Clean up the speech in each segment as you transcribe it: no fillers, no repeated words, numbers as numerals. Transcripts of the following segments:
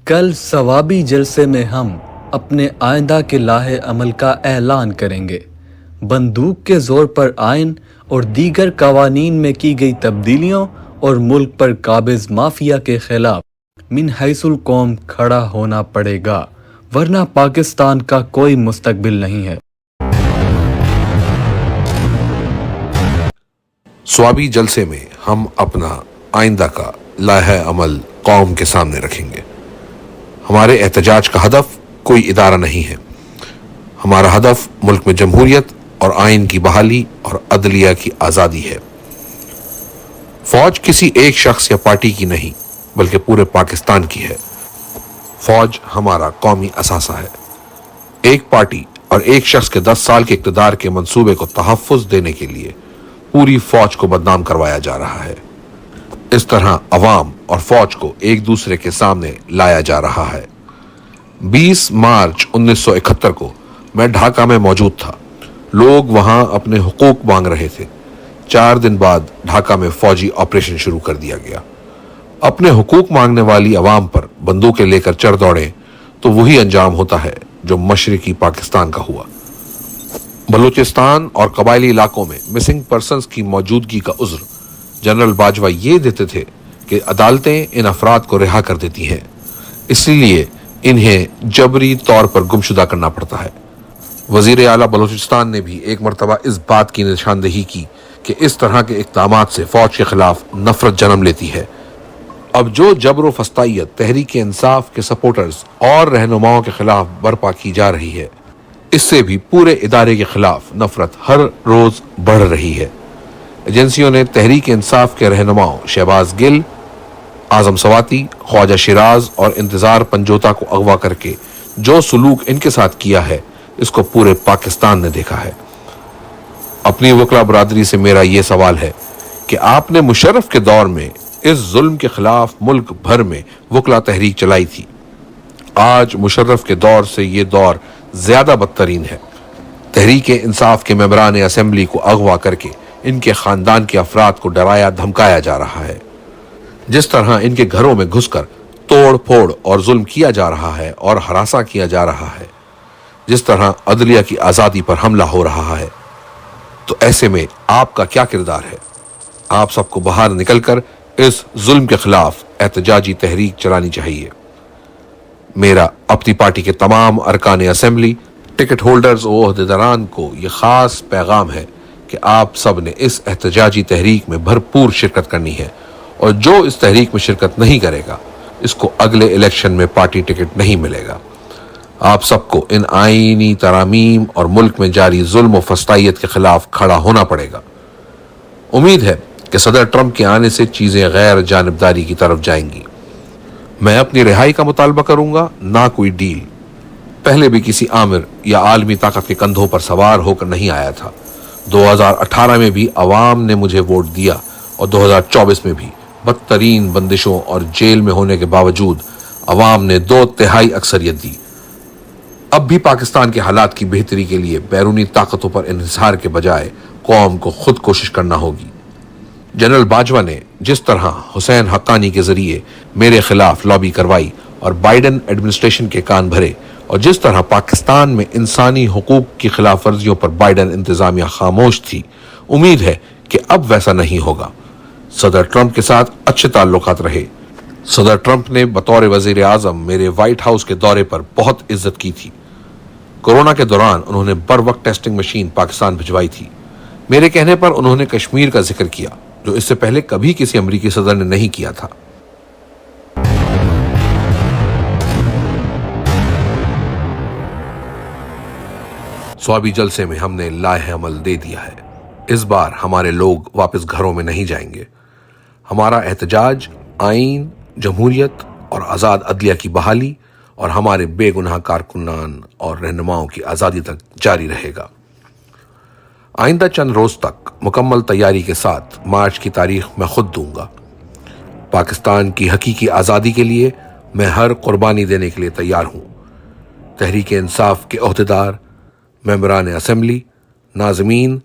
کل ثوابی جلسے میں ہم اپنے آئندہ کے لاہے عمل کا اعلان کریں گے۔ بندوق کے زور پر آئین اور دیگر قوانین میں کی گئی تبدیلیوں اور ملک پر قابض مافیا کے خلاف من حیث القوم کھڑا ہونا پڑے گا، ورنہ پاکستان کا کوئی مستقبل نہیں ہے۔ ثوابی جلسے میں ہم اپنا آئندہ کا لائحہ عمل قوم کے سامنے رکھیں گے۔ ہمارے احتجاج کا ہدف کوئی ادارہ نہیں ہے۔ ہمارا ہدف ملک میں جمہوریت اور آئین کی بحالی اور عدلیہ کی آزادی ہے۔ فوج کسی ایک شخص یا پارٹی کی نہیں بلکہ پورے پاکستان کی ہے۔ فوج ہمارا قومی اثاثہ ہے۔ ایک پارٹی اور ایک شخص کے 10 سال کے اقتدار کے منصوبے کو تحفظ دینے کے لیے پوری فوج کو بدنام کروایا جا رہا ہے۔ اس طرح عوام اور فوج کو ایک دوسرے کے سامنے لایا جا رہا ہے۔ 20 مارچ 1971 کو میں ڈھاکہ میں موجود تھا۔ لوگ وہاں اپنے حقوق مانگ رہے تھے۔ 4 دن بعد ڈھاکہ میں فوجی آپریشن شروع کر دیا گیا۔ اپنے حقوق مانگنے والی عوام پر بندوقیں لے کر چڑھ دوڑیں تو وہی انجام ہوتا ہے جو مشرقی پاکستان کا ہوا۔ بلوچستان اور قبائلی علاقوں میں مسنگ پرسنز کی موجودگی کا عذر جنرل باجوہ یہ دیتے تھے کہ عدالتیں ان افراد کو رہا کر دیتی ہیں، اس لیے انہیں جبری طور پر گمشدہ کرنا پڑتا ہے۔ وزیر اعلیٰ بلوچستان نے بھی ایک مرتبہ اس بات کی نشاندہی کی کہ اس طرح کے اقدامات سے فوج کے خلاف نفرت جنم لیتی ہے۔ اب جو جبر و فسطائیت تحریک انصاف کے سپورٹرز اور رہنماؤں کے خلاف برپا کی جا رہی ہے، اس سے بھی پورے ادارے کے خلاف نفرت ہر روز بڑھ رہی ہے۔ ایجنسیوں نے تحریک انصاف کے رہنماؤں شہباز گل، اعظم سواتی، خواجہ شیراز اور انتظار پنجوتا کو اغوا کر کے جو سلوک ان کے ساتھ کیا ہے، اس کو پورے پاکستان نے دیکھا ہے۔ اپنی وکلا برادری سے میرا یہ سوال ہے کہ آپ نے مشرف کے دور میں اس ظلم کے خلاف ملک بھر میں وکلا تحریک چلائی تھی۔ آج مشرف کے دور سے یہ دور زیادہ بدترین ہے۔ تحریک انصاف کے ممبران اسمبلی کو اغوا کر کے ان کے خاندان کے افراد کو ڈرایا دھمکایا جا رہا ہے۔ جس طرح ان کے گھروں میں گھس کر توڑ پھوڑ اور ظلم کیا جا رہا ہے اور ہراساں کیا جا رہا ہے، جس طرح عدلیہ کی آزادی پر حملہ ہو رہا ہے، تو ایسے میں آپ کا کیا کردار ہے؟ آپ سب کو باہر نکل کر اس ظلم کے خلاف احتجاجی تحریک چلانی چاہیے۔ میرا اپنی پارٹی کے تمام ارکان اسمبلی، ٹکٹ ہولڈرز و عہدیداران کو یہ خاص پیغام ہے کہ آپ سب نے اس احتجاجی تحریک میں بھرپور شرکت کرنی ہے، اور جو اس تحریک میں شرکت نہیں کرے گا اس کو اگلے الیکشن میں پارٹی ٹکٹ نہیں ملے گا۔ آپ سب کو ان آئینی ترامیم اور ملک میں جاری ظلم و فسطائیت کے خلاف کھڑا ہونا پڑے گا۔ امید ہے کہ صدر ٹرمپ کے آنے سے چیزیں غیر جانبداری کی طرف جائیں گی۔ میں اپنی رہائی کا مطالبہ کروں گا، نہ کوئی ڈیل۔ پہلے بھی کسی آمر یا عالمی طاقت کے کندھوں پر سوار ہو کر نہیں آیا تھا۔ 2018 میں بھی عوام نے مجھے ووٹ دیا اور 2024 میں بھی بدترین بندشوں اور جیل میں ہونے کے باوجود عوام نے 2/3 اکثریت دی۔ اب بھی پاکستان کے حالات کی بہتری کے لیے بیرونی طاقتوں پر انحصار کے بجائے قوم کو خود کوشش کرنا ہوگی۔ جنرل باجوہ نے جس طرح حسین حقانی کے ذریعے میرے خلاف لابی کروائی اور بائیڈن ایڈمنسٹریشن کے کان بھرے، اور جس طرح پاکستان میں انسانی حقوق کی خلاف ورزیوں پر بائیڈن انتظامیہ خاموش تھی، امید ہے کہ اب ویسا نہیں ہوگا۔ صدر ٹرمپ کے ساتھ اچھے تعلقات رہے۔ صدر ٹرمپ نے بطور وزیر اعظم میرے وائٹ ہاؤس کے دورے پر بہت عزت کی تھی۔ کورونا کے دوران انہوں نے بر وقت ٹیسٹنگ مشین پاکستان بھجوائی تھی۔ میرے کہنے پر انہوں نے کشمیر کا ذکر کیا، جو اس سے پہلے کبھی کسی امریکی صدر نے نہیں کیا تھا۔ ثوابی جلسے میں ہم نے لائحہ عمل دے دیا ہے۔ اس بار ہمارے لوگ واپس گھروں میں نہیں جائیں گے۔ ہمارا احتجاج آئین، جمہوریت اور آزاد عدلیہ کی بحالی اور ہمارے بے گناہ کارکنان اور رہنماؤں کی آزادی تک جاری رہے گا۔ آئندہ چند روز تک مکمل تیاری کے ساتھ مارچ کی تاریخ میں خود دوں گا۔ پاکستان کی حقیقی آزادی کے لیے میں ہر قربانی دینے کے لیے تیار ہوں۔ تحریک انصاف کے عہدیدار، ممبران اسمبلی، ناظمین،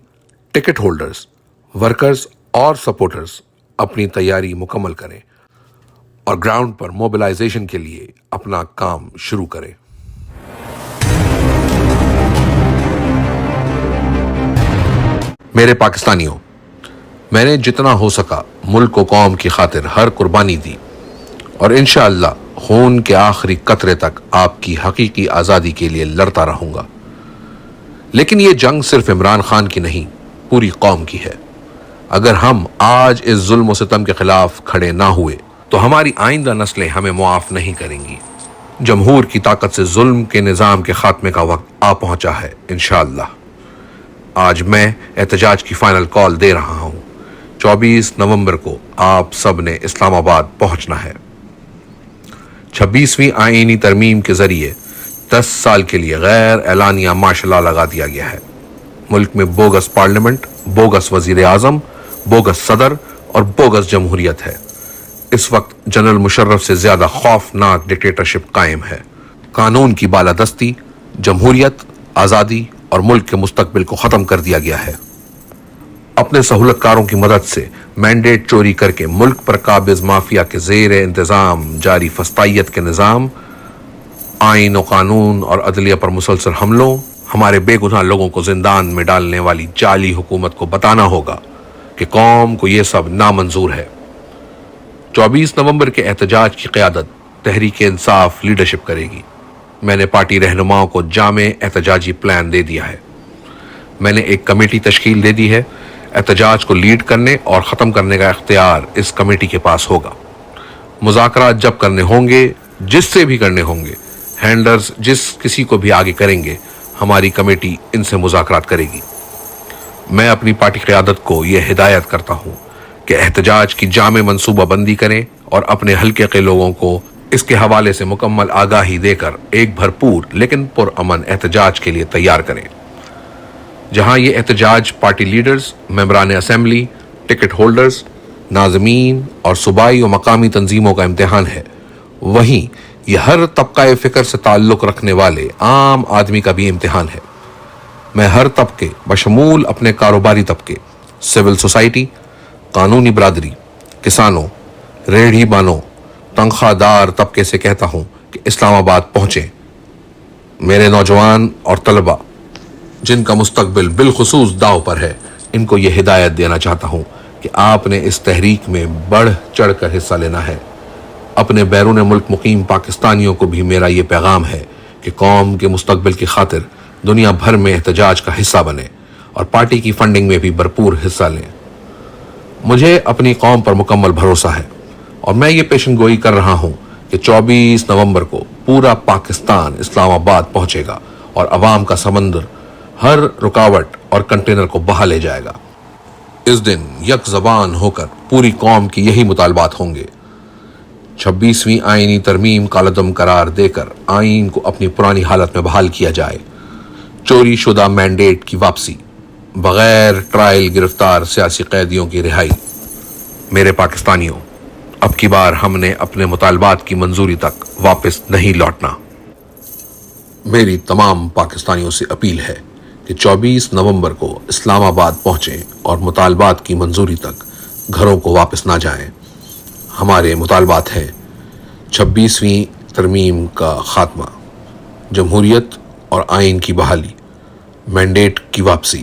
ٹکٹ ہولڈرز، ورکرز اور سپورٹرز اپنی تیاری مکمل کریں اور گراؤنڈ پر موبلائزیشن کے لیے اپنا کام شروع کریں۔ میرے پاکستانیوں، میں نے جتنا ہو سکا ملک و قوم کی خاطر ہر قربانی دی، اور انشاءاللہ خون کے آخری قطرے تک آپ کی حقیقی آزادی کے لیے لڑتا رہوں گا۔ لیکن یہ جنگ صرف عمران خان کی نہیں، پوری قوم کی ہے۔ اگر ہم آج اس ظلم و ستم کے خلاف کھڑے نہ ہوئے تو ہماری آئندہ نسلیں ہمیں معاف نہیں کریں گی۔ جمہور کی طاقت سے ظلم کے نظام کے خاتمے کا وقت آ پہنچا ہے انشاءاللہ۔ آج میں احتجاج کی فائنل کال دے رہا ہوں۔ 24 نومبر کو آپ سب نے اسلام آباد پہنچنا ہے۔ 26ویں آئینی ترمیم کے ذریعے 10 سال کے لیے غیر اعلانیہ مارشل لا لگا دیا گیا ہے۔ ملک میں بوگس پارلیمنٹ، بوگس وزیر اعظم، بوگس صدر اور بوگس جمہوریت ہے۔ اس وقت جنرل مشرف سے زیادہ خوفناک ڈکٹیٹرشپ قائم ہے۔ قانون کی بالادستی، جمہوریت، آزادی اور ملک کے مستقبل کو ختم کر دیا گیا ہے۔ اپنے سہولت کاروں کی مدد سے مینڈیٹ چوری کر کے ملک پر قابض مافیا کے زیر انتظام جاری فسطائیت کے نظام، آئین و قانون اور عدلیہ پر مسلسل حملوں، ہمارے بے گناہ لوگوں کو زندان میں ڈالنے والی جعلی حکومت کو بتانا ہوگا کہ قوم کو یہ سب نامنظور ہے۔ 24 نومبر کے احتجاج کی قیادت تحریک انصاف لیڈرشپ کرے گی۔ میں نے پارٹی رہنماؤں کو جامع احتجاجی پلان دے دیا ہے۔ میں نے ایک کمیٹی تشکیل دے دی ہے۔ احتجاج کو لیڈ کرنے اور ختم کرنے کا اختیار اس کمیٹی کے پاس ہوگا۔ مذاکرات جب کرنے ہوں گے، جس سے بھی کرنے ہوں گے، ہینڈلرز جس کسی کو بھی آگے کریں گے، ہماری کمیٹی ان سے مذاکرات کرے گی۔ میں اپنی پارٹی قیادت کو یہ ہدایت کرتا ہوں کہ احتجاج کی جامع منصوبہ بندی کریں اور اپنے حلقے کے لوگوں کو اس کے حوالے سے مکمل آگاہی دے کر ایک بھرپور لیکن پرامن احتجاج کے لیے تیار کریں۔ جہاں یہ احتجاج پارٹی لیڈرز، ممبران اسمبلی، ٹکٹ ہولڈرز، ناظمین اور صوبائی و مقامی تنظیموں کا امتحان ہے، وہیں یہ ہر طبقہ فکر سے تعلق رکھنے والے عام آدمی کا بھی امتحان ہے۔ میں ہر طبقے بشمول اپنے کاروباری طبقے، سول سوسائٹی، قانونی برادری، کسانوں، ریڑھی بانوں، تنخواہ دار طبقے سے کہتا ہوں کہ اسلام آباد پہنچیں۔ میرے نوجوان اور طلبہ جن کا مستقبل بالخصوص داؤ پر ہے، ان کو یہ ہدایت دینا چاہتا ہوں کہ آپ نے اس تحریک میں بڑھ چڑھ کر حصہ لینا ہے۔ اپنے بیرون ملک مقیم پاکستانیوں کو بھی میرا یہ پیغام ہے کہ قوم کے مستقبل کی خاطر دنیا بھر میں احتجاج کا حصہ بنیں اور پارٹی کی فنڈنگ میں بھی بھرپور حصہ لیں۔ مجھے اپنی قوم پر مکمل بھروسہ ہے اور میں یہ پیشن گوئی کر رہا ہوں کہ 24 نومبر کو پورا پاکستان اسلام آباد پہنچے گا اور عوام کا سمندر ہر رکاوٹ اور کنٹینر کو بہا لے جائے گا۔ اس دن یک زبان ہو کر پوری قوم کی یہی مطالبات ہوں گے۔ 26ویں آئینی ترمیم کالعدم قرار دے کر آئین کو اپنی پرانی حالت میں بحال کیا جائے۔ چوری شدہ مینڈیٹ کی واپسی، بغیر ٹرائل گرفتار سیاسی قیدیوں کی رہائی۔ میرے پاکستانیوں، اب کی بار ہم نے اپنے مطالبات کی منظوری تک واپس نہیں لوٹنا۔ میری تمام پاکستانیوں سے اپیل ہے کہ 24 نومبر کو اسلام آباد پہنچیں اور مطالبات کی منظوری تک گھروں کو واپس نہ جائیں۔ ہمارے مطالبات ہیں: 26ویں ترمیم کا خاتمہ، جمہوریت اور آئین کی بحالی، مینڈیٹ کی واپسی،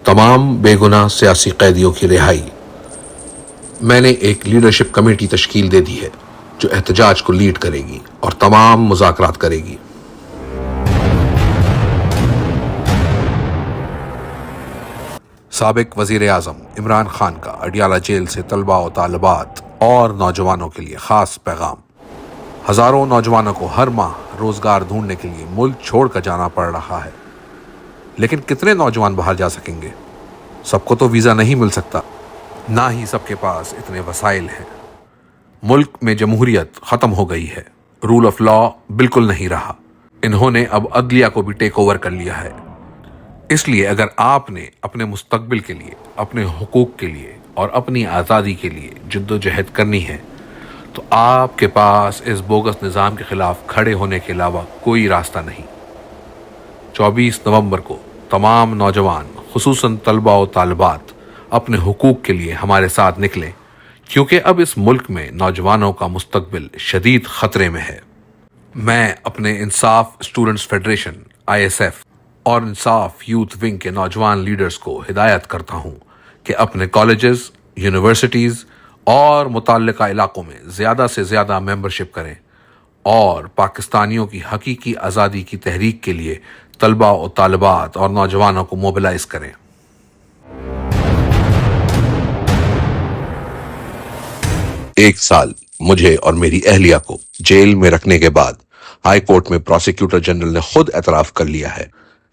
تمام بے گناہ سیاسی قیدیوں کی رہائی۔ میں نے ایک لیڈرشپ کمیٹی تشکیل دے دی ہے جو احتجاج کو لیڈ کرے گی اور تمام مذاکرات کرے گی۔ سابق وزیر اعظم عمران خان کا اڈیالہ جیل سے طلباء و طالبات اور نوجوانوں کے لیے خاص پیغام۔ ہزاروں نوجوانوں کو ہر ماہ روزگار ڈھونڈنے کے لیے ملک چھوڑ کر جانا پڑ رہا ہے، لیکن کتنے نوجوان باہر جا سکیں گے؟ سب کو تو ویزا نہیں مل سکتا، نہ ہی سب کے پاس اتنے وسائل ہیں۔ ملک میں جمہوریت ختم ہو گئی ہے، رول آف لا بالکل نہیں رہا۔ انہوں نے اب عدلیہ کو بھی ٹیک اوور کر لیا ہے۔ اس لیے اگر آپ نے اپنے مستقبل کے لیے، اپنے حقوق کے لیے اور اپنی آزادی کے لیے جد و جہد کرنی ہے تو آپ کے پاس اس بوگس نظام کے خلاف کھڑے ہونے کے علاوہ کوئی راستہ نہیں۔ 24 نومبر کو تمام نوجوان، خصوصاً طلباء و طالبات، اپنے حقوق کے لیے ہمارے ساتھ نکلیں، کیونکہ اب اس ملک میں نوجوانوں کا مستقبل شدید خطرے میں ہے۔ میں اپنے انصاف اسٹوڈنٹس فیڈریشن ISF اور انصاف یوتھ ونگ کے نوجوان لیڈرز کو ہدایت کرتا ہوں کہ اپنے کالجز، یونیورسٹیز اور متعلقہ علاقوں میں زیادہ سے زیادہ ممبرشپ کریں اور پاکستانیوں کی حقیقی آزادی کی تحریک کے لیے طلباء و طالبات اور نوجوانوں کو موبلائز کریں۔ ایک سال مجھے اور میری اہلیہ کو جیل میں رکھنے کے بعد ہائی کورٹ میں پروسیکیوٹر جنرل نے خود اعتراف کر لیا ہے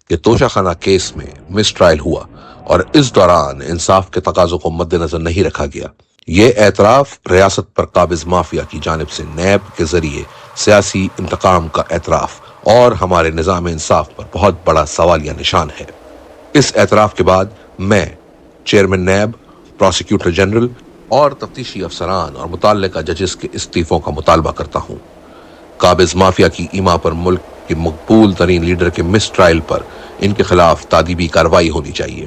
کہ توشہ خانہ کیس میں مس ٹرائل ہوا اور اس دوران انصاف کے تقاضوں کو مد نظر نہیں رکھا گیا۔ یہ اعتراف ریاست پر قابض مافیا کی جانب سے نیب کے ذریعے سیاسی انتقام کا اعتراف اور ہمارے نظام انصاف پر بہت بڑا سوالیہ نشان ہے۔ اس اعتراف کے بعد میں چیئرمین نیب، پروسیکیوٹر جنرل اور تفتیشی افسران اور متعلقہ ججز کے استعفوں کا مطالبہ کرتا ہوں۔ قابض مافیا کی ایما پر ملک کے مقبول ترین لیڈر کے مس ٹرائل پر ان کے خلاف تادیبی کارروائی ہونی چاہیے۔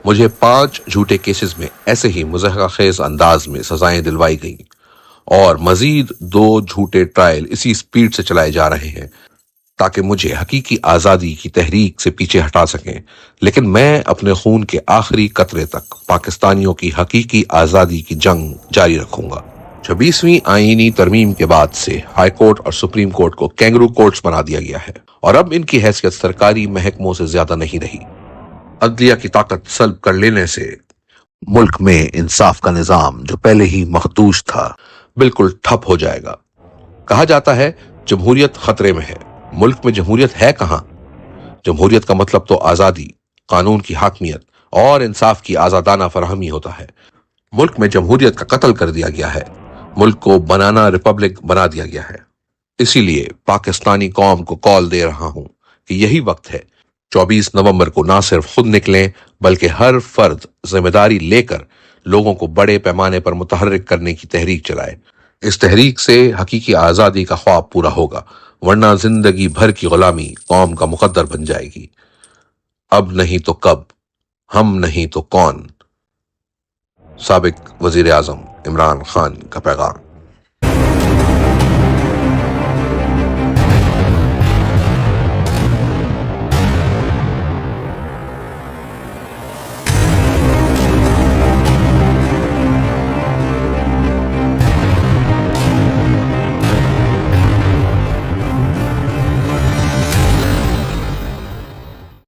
مجھے 5 جھوٹے کیسز میں ایسے ہی مضحکہ خیز انداز میں سزائیں دلوائی گئیں اور مزید 2 جھوٹے ٹرائل اسی سپیڈ سے چلائے جا رہے ہیں تاکہ مجھے حقیقی آزادی کی تحریک سے پیچھے ہٹا سکیں، لیکن میں اپنے خون کے آخری قطرے تک پاکستانیوں کی حقیقی آزادی کی جنگ جاری رکھوں گا۔ 26ویں آئینی ترمیم کے بعد سے ہائی کورٹ اور سپریم کورٹ کو کینگرو کورٹس بنا دیا گیا ہے اور اب ان کی حیثیت سرکاری محکموں سے زیادہ نہیں رہی۔ عدلیہ کی طاقت سلب کر لینے سے ملک میں انصاف کا نظام جو پہلے ہی مخدوش تھا بالکل ٹھپ ہو جائے گا۔ کہا جاتا ہے جمہوریت خطرے میں ہے، ملک میں جمہوریت ہے کہاں؟ جمہوریت کا مطلب تو آزادی، قانون کی حاکمیت اور انصاف کی آزادانہ فراہمی ہوتا ہے۔ ملک میں جمہوریت کا قتل کر دیا گیا ہے، ملک کو بنانا ریپبلک بنا دیا گیا ہے۔ اسی لیے پاکستانی قوم کو کال دے رہا ہوں کہ یہی وقت ہے 24 نومبر کو نہ صرف خود نکلیں بلکہ ہر فرد ذمہ داری لے کر لوگوں کو بڑے پیمانے پر متحرک کرنے کی تحریک چلائے۔ اس تحریک سے حقیقی آزادی کا خواب پورا ہوگا، ورنہ زندگی بھر کی غلامی قوم کا مقدر بن جائے گی۔ اب نہیں تو کب، ہم نہیں تو کون۔ سابق وزیر اعظم عمران خان کا پیغام۔